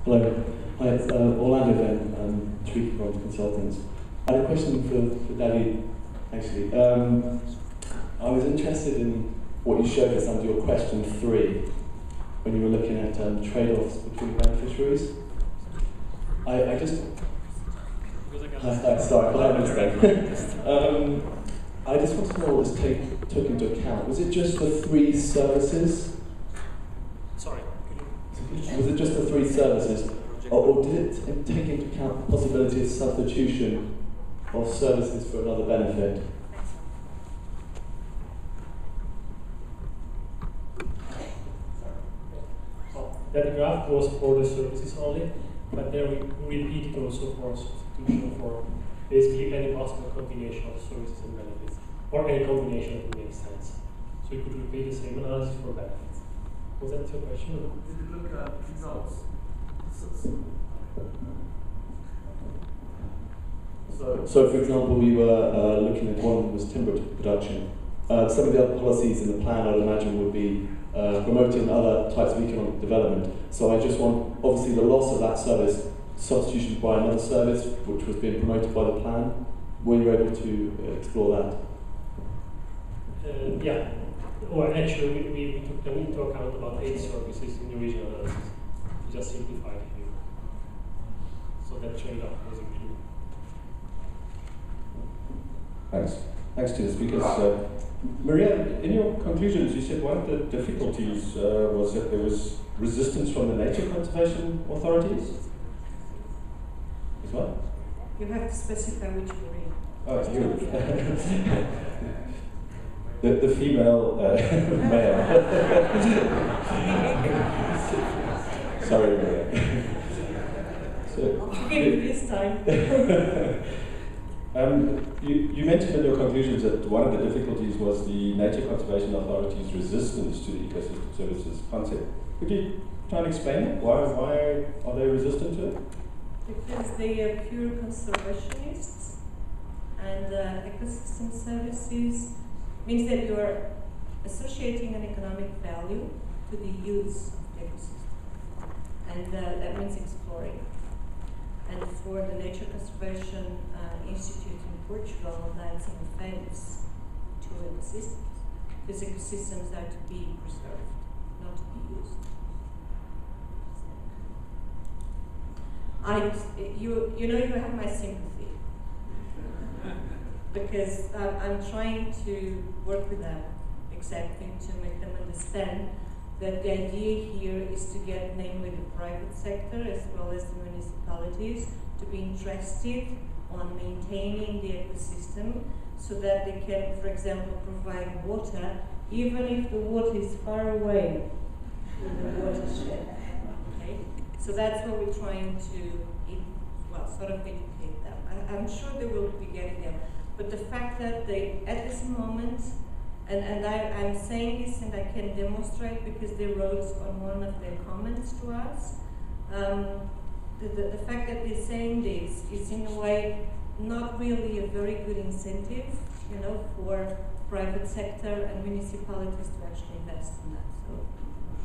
Hello. Hi, it's Orlando then, Tweak from Consultants. I had a question for David, actually. I was interested in what you showed us under your question 3, when you were looking at trade-offs between beneficiaries. I just... sorry, I had a mistake. I just want to know what was took into account. Was it just the 3 services? Sorry. Was it just the 3 services? Or did it take into account the possibility of substitution of services for another benefit? That graph was for the services only, but then we repeated also for substitution for basically any possible combination of services and benefits, or any combination that makes sense. So you could repeat the same analysis for benefits. Was that your question? Did you look at results? So, for example, we were looking at one that was timber production. Some of the other policies in the plan, I'd imagine, would be promoting other types of economic development. So I just want, obviously, the loss of that service, substitution by another service, which was being promoted by the plan. Were you able to explore that? Yeah. Well, actually, we took them into account about 8 services in the original analysis. We just simplified it here. So that trade-off was included. Thanks to the speakers. Maria, in your conclusions, you said one of the difficulties was that there was resistance from the nature conservation authorities. Is what? You have to specify which Maria. Oh, it's you. the female male. Sorry, Maria. Okay, this time. You mentioned in your conclusions that one of the difficulties was the nature conservation authorities' resistance to the ecosystem services concept. Could you try and explain it? Why are they resistant to it? Because they are pure conservationists, and ecosystem services means that you are associating an economic value to the use of the ecosystem, and that means exploring. And for the Nature Conservation Institute in Portugal, that's an offense to ecosystems, because ecosystems are to be preserved, not to be used. You have my sympathy, because I'm trying to work with them exactly to make them understand that the idea here is to get namely the private sector as well as the municipalities to be interested on maintaining the ecosystem so that they can, for example, provide water even if the water is far away from the watershed. Okay? So that's what we're trying to, sort of educate them. I'm sure they will be getting them. But the fact that they, at this moment, and I'm saying this and I can demonstrate because they wrote on one of their comments to us. The fact that they're saying this is in a way not really a very good incentive, for private sector and municipalities to actually invest in that. So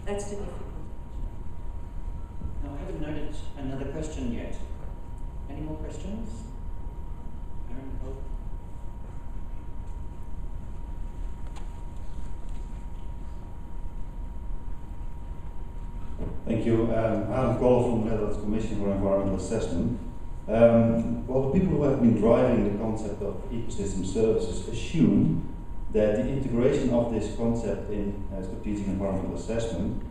that's the difficulty. No, I haven't noted another question yet. Any more questions? Aaron, Paul? Thank you. I'm Cole from the Netherlands Commission for Environmental Assessment. The people who have been driving the concept of ecosystem services assume that the integration of this concept in strategic environmental assessment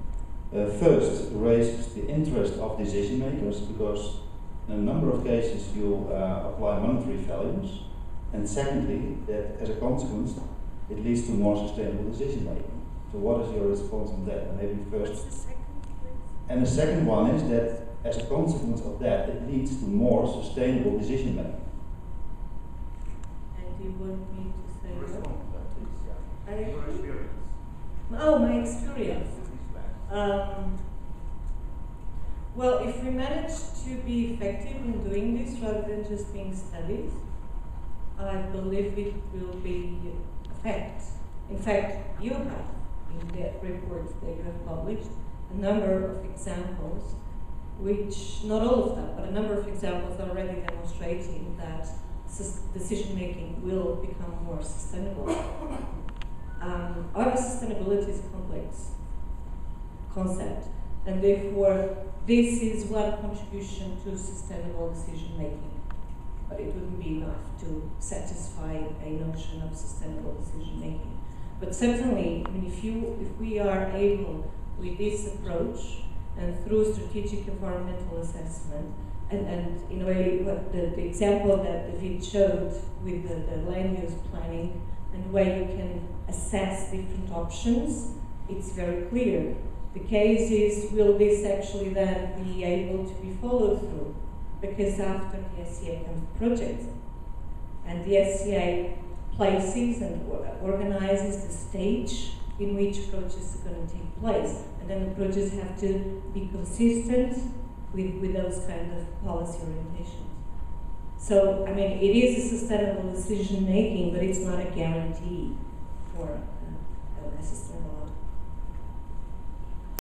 first raises the interest of decision makers, because in a number of cases you apply monetary values, and secondly, that as a consequence it leads to more sustainable decision making. So what is your response on that? And maybe first. And the second one is that as a consequence of that, it leads to more sustainable decision making. And do you want me to say Respond to that, please. Your experience. Oh, my experience. Well, if we manage to be effective in doing this rather than just being studies, I believe it will be a fact. In fact, you have, in the reports that you have published, a number of examples which, not all of them, but a number of examples are already demonstrating that decision making will become more sustainable. However, sustainability is a complex concept, and therefore this is one contribution to sustainable decision making. But it wouldn't be enough to satisfy a notion of sustainable decision making. But certainly, I mean, if we are able with this approach and through strategic environmental assessment, and in a way, what the example that David showed with the land use planning and the way you can assess different options, it's very clear. The case is, will this actually then be able to be followed through? Because after the SCA comes the project, and the SCA places and organizes the stage in which projects are going to take place, and then the projects have to be consistent with those kind of policy orientations. So, I mean, it is a sustainable decision making, but it's not a guarantee for